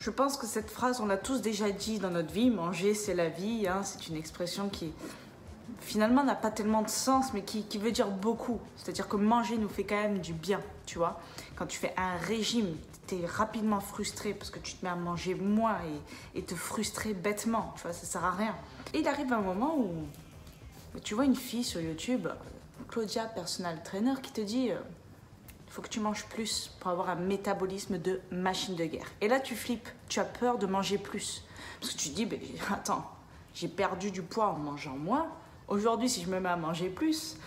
Je pense que cette phrase, on l'a tous déjà dit dans notre vie, manger c'est la vie, hein, c'est une expression qui finalement n'a pas tellement de sens, mais qui veut dire beaucoup. C'est-à-dire que manger nous fait quand même du bien, tu vois. Quand tu fais un régime, tu es rapidement frustré parce que tu te mets à manger moins et te frustrer bêtement, tu vois, ça sert à rien. Et il arrive un moment où tu vois une fille sur YouTube, Claudia, personal trainer, qui te dit il faut que tu manges plus pour avoir un métabolisme de machine de guerre. Et là, tu flippes, tu as peur de manger plus. Parce que tu te dis, attends, j'ai perdu du poids en mangeant moins. Aujourd'hui, si je me mets à manger plus,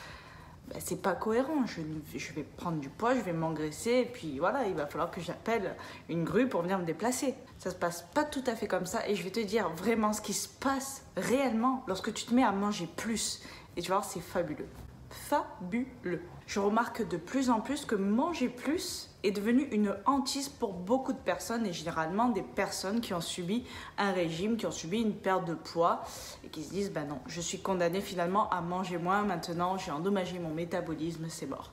c'est pas cohérent. Je vais prendre du poids, je vais m'engraisser, et puis voilà, il va falloir que j'appelle une grue pour venir me déplacer. Ça se passe pas tout à fait comme ça, et je vais te dire vraiment ce qui se passe réellement lorsque tu te mets à manger plus. Et tu vas voir, c'est fabuleux. Fabuleux. Je remarque de plus en plus que manger plus est devenu une hantise pour beaucoup de personnes et généralement des personnes qui ont subi un régime, qui ont subi une perte de poids et qui se disent non, je suis condamnée finalement à manger moins maintenant, j'ai endommagé mon métabolisme, c'est mort.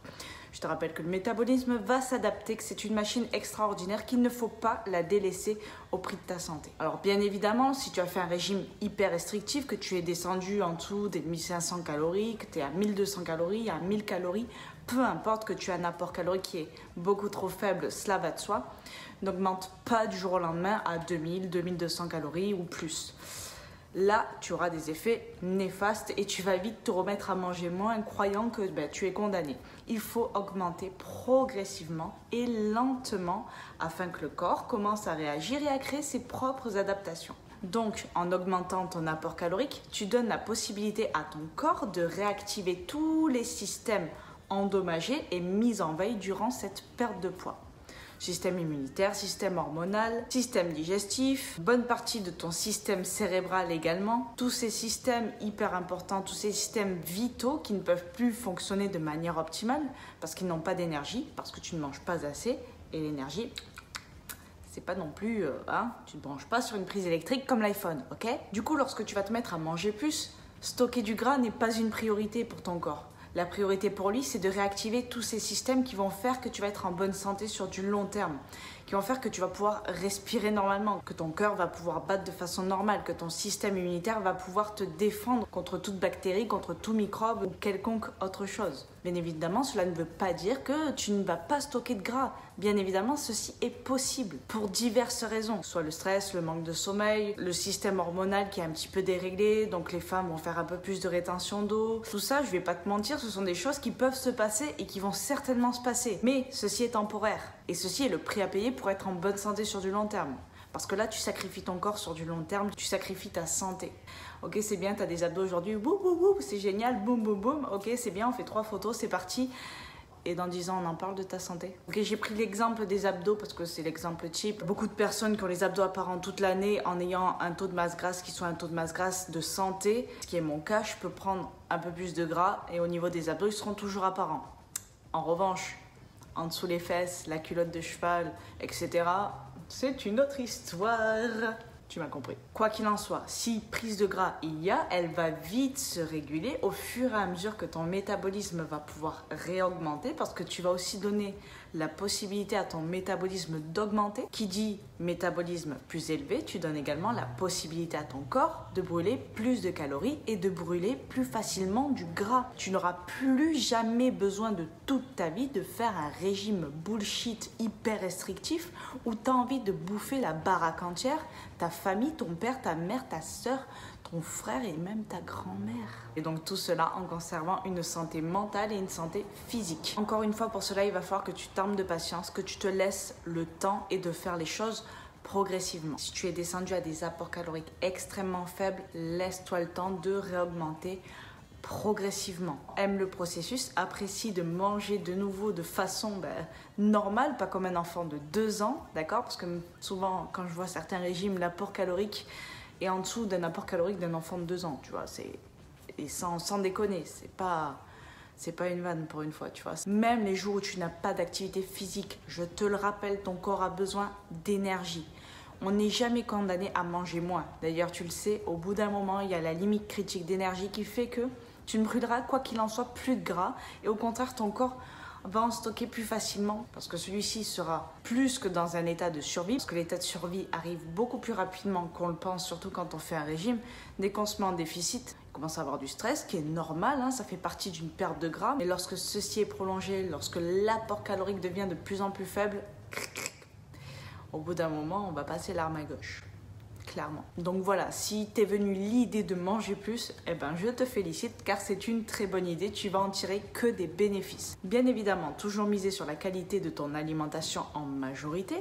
Je te rappelle que le métabolisme va s'adapter, que c'est une machine extraordinaire, qu'il ne faut pas la délaisser au prix de ta santé. Alors bien évidemment, si tu as fait un régime hyper restrictif, que tu es descendu en dessous des 1500 calories, que tu es à 1200 calories, à 1000 calories, peu importe que tu aies un apport calorique qui est beaucoup trop faible, cela va de soi, n'augmente pas du jour au lendemain à 2000, 2200 calories ou plus. Là, tu auras des effets néfastes et tu vas vite te remettre à manger moins croyant que tu es condamné. Il faut augmenter progressivement et lentement afin que le corps commence à réagir et à créer ses propres adaptations. Donc, en augmentant ton apport calorique, tu donnes la possibilité à ton corps de réactiver tous les systèmes endommagés et mis en veille durant cette perte de poids. Système immunitaire, système hormonal, système digestif, bonne partie de ton système cérébral également. Tous ces systèmes hyper importants, tous ces systèmes vitaux qui ne peuvent plus fonctionner de manière optimale parce qu'ils n'ont pas d'énergie, parce que tu ne manges pas assez. Et l'énergie, c'est pas non plus, tu ne branches pas sur une prise électrique comme l'iPhone, ok? Du coup, lorsque tu vas te mettre à manger plus, stocker du gras n'est pas une priorité pour ton corps. La priorité pour lui, c'est de réactiver tous ces systèmes qui vont faire que tu vas être en bonne santé sur du long terme, qui vont faire que tu vas pouvoir respirer normalement, que ton cœur va pouvoir battre de façon normale, que ton système immunitaire va pouvoir te défendre contre toute bactérie, contre tout microbe ou quelconque autre chose. Bien évidemment, cela ne veut pas dire que tu ne vas pas stocker de gras. Bien évidemment, ceci est possible pour diverses raisons, soit le stress, le manque de sommeil, le système hormonal qui est un petit peu déréglé, donc les femmes vont faire un peu plus de rétention d'eau. Tout ça, je vais pas te mentir, ce sont des choses qui peuvent se passer et qui vont certainement se passer. Mais ceci est temporaire et ceci est le prix à payer pour être en bonne santé sur du long terme. Parce que là, tu sacrifies ton corps sur du long terme, tu sacrifies ta santé. Ok, c'est bien, tu as des abdos aujourd'hui, boum, boum, boum, c'est génial, boum, boum, boum. Ok, c'est bien, on fait 3 photos, c'est parti. Et dans 10 ans, on en parle de ta santé. Ok, j'ai pris l'exemple des abdos parce que c'est l'exemple type. Beaucoup de personnes qui ont les abdos apparents toute l'année en ayant un taux de masse grasse qui soit un taux de masse grasse de santé. Ce qui est mon cas, je peux prendre un peu plus de gras et au niveau des abdos, ils seront toujours apparents. En revanche, en dessous les fesses, la culotte de cheval, etc., c'est une autre histoire. Tu m'as compris. Quoi qu'il en soit, si prise de gras il y a, elle va vite se réguler au fur et à mesure que ton métabolisme va pouvoir réaugmenter parce que tu vas aussi donner la possibilité à ton métabolisme d'augmenter. Qui dit métabolisme plus élevé, tu donnes également la possibilité à ton corps de brûler plus de calories et de brûler plus facilement du gras. Tu n'auras plus jamais besoin de toute ta vie de faire un régime bullshit hyper restrictif où tu as envie de bouffer la baraque entière, ta famille, ton père, ta mère, ta soeur, ton frère et même ta grand-mère. Et donc tout cela en conservant une santé mentale et une santé physique. Encore une fois, pour cela, il va falloir que tu t'armes de patience, que tu te laisses le temps et de faire les choses progressivement. Si tu es descendu à des apports caloriques extrêmement faibles, laisse-toi le temps de réaugmenter progressivement. Aime le processus, apprécie de manger de nouveau de façon normale, pas comme un enfant de 2 ans, d'accord? Parce que souvent, quand je vois certains régimes, l'apport calorique est en dessous d'un apport calorique d'un enfant de 2 ans, tu vois. Et sans déconner, c'est pas une vanne pour une fois, tu vois. Même les jours où tu n'as pas d'activité physique, je te le rappelle, ton corps a besoin d'énergie. On n'est jamais condamné à manger moins. D'ailleurs, tu le sais, au bout d'un moment, il y a la limite critique d'énergie qui fait que tu ne brûleras, quoi qu'il en soit, plus de gras. Et au contraire, ton corps va en stocker plus facilement parce que celui-ci sera plus que dans un état de survie, parce que l'état de survie arrive beaucoup plus rapidement qu'on le pense, surtout quand on fait un régime. Dès qu'on se met en déficit, on commence à avoir du stress, qui est normal, hein, ça fait partie d'une perte de gras. Et lorsque ceci est prolongé, lorsque l'apport calorique devient de plus en plus faible, au bout d'un moment, on va passer l'arme à gauche. Clairement. Donc voilà, si t'es venu l'idée de manger plus, eh ben je te félicite car c'est une très bonne idée, tu vas en tirer que des bénéfices. Bien évidemment, toujours miser sur la qualité de ton alimentation en majorité.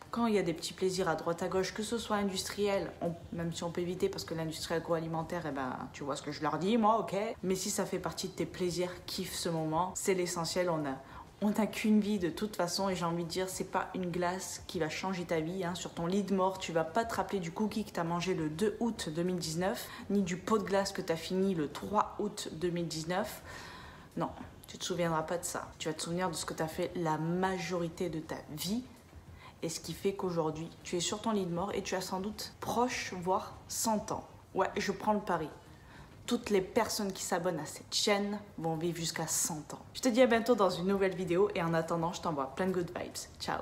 Quand il y a des petits plaisirs à droite à gauche, que ce soit industriel, même si on peut éviter parce que l'industrie agroalimentaire, eh ben, tu vois ce que je leur dis, moi, ok. Mais si ça fait partie de tes plaisirs, kiffe ce moment, c'est l'essentiel, on n'a qu'une vie de toute façon et j'ai envie de dire, c'est pas une glace qui va changer ta vie. Hein. Sur ton lit de mort, tu vas pas te rappeler du cookie que tu as mangé le 2 août 2019, ni du pot de glace que tu as fini le 3 août 2019. Non, tu te souviendras pas de ça. Tu vas te souvenir de ce que tu as fait la majorité de ta vie et ce qui fait qu'aujourd'hui, tu es sur ton lit de mort et tu as sans doute proche, voire 100 ans. Ouais, je prends le pari. Toutes les personnes qui s'abonnent à cette chaîne vont vivre jusqu'à 100 ans. Je te dis à bientôt dans une nouvelle vidéo et en attendant, je t'envoie plein de good vibes. Ciao!